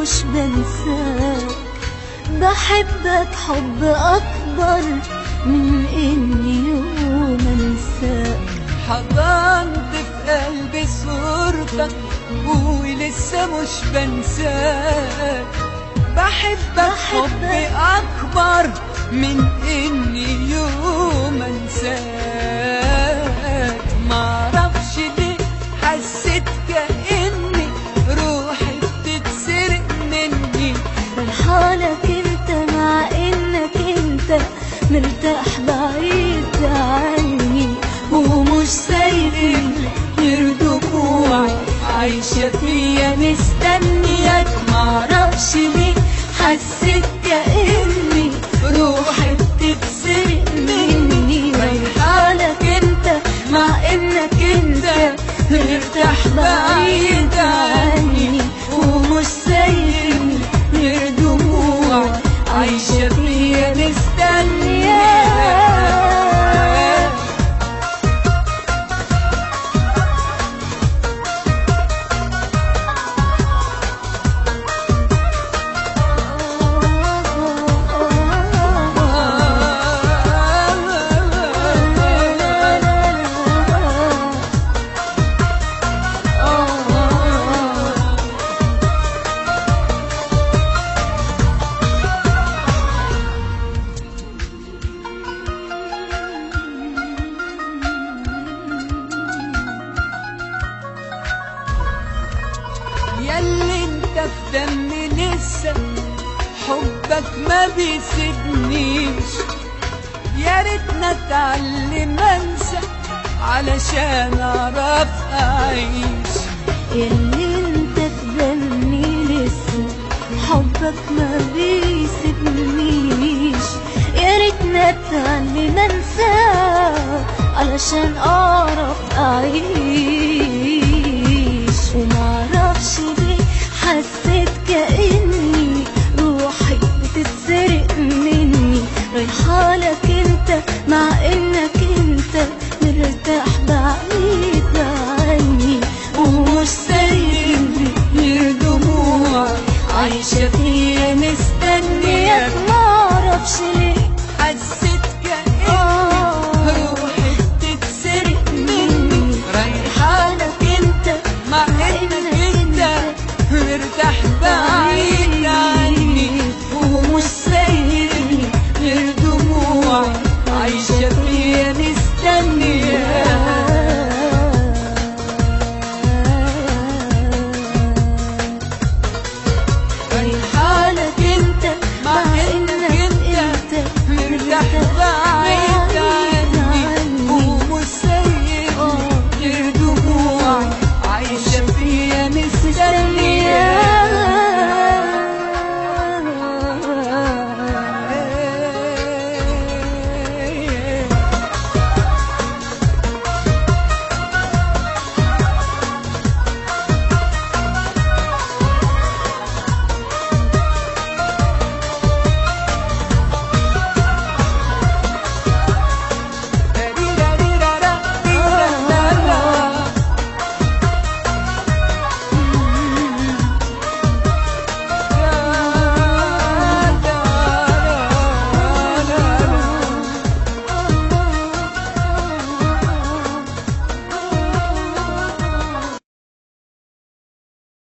مش بنساك، بحبك حب أكبر من إني يوم أنساك. حضنت في قلبي صورتك ولسه مش بنساك، بحبك حب أكبر من إني يوم أنساك. معرفش ليه حسيت كأني روحي بتتسرق مني، فرحانك انت مع انك انت مرتاح بعيد عني، ومش سايبني غير دموعي عايشة فيا مستنياك. معرفش ليه حسيت كأني روحي بتتسرق مني، فرحانك انت مع انك انت مرتاح بعيد عني، ومش سايبني غير دموعي عايشة فيا مستنياك. ياللي انت في دمي لسه حبك ما بيسيبنيش، يا ريتنا اتعلم انسى علشان اعرف اعيش. ياللي انت في دمي لسه حبك ما بيسيبنيش، يا ريتنا اتعلم انساك علشان اعرف اعيش. ومعرفش ليه حسيت كأني روحي بتتسرق مني، رايحالك انت مع انك انت مرتاح بعيد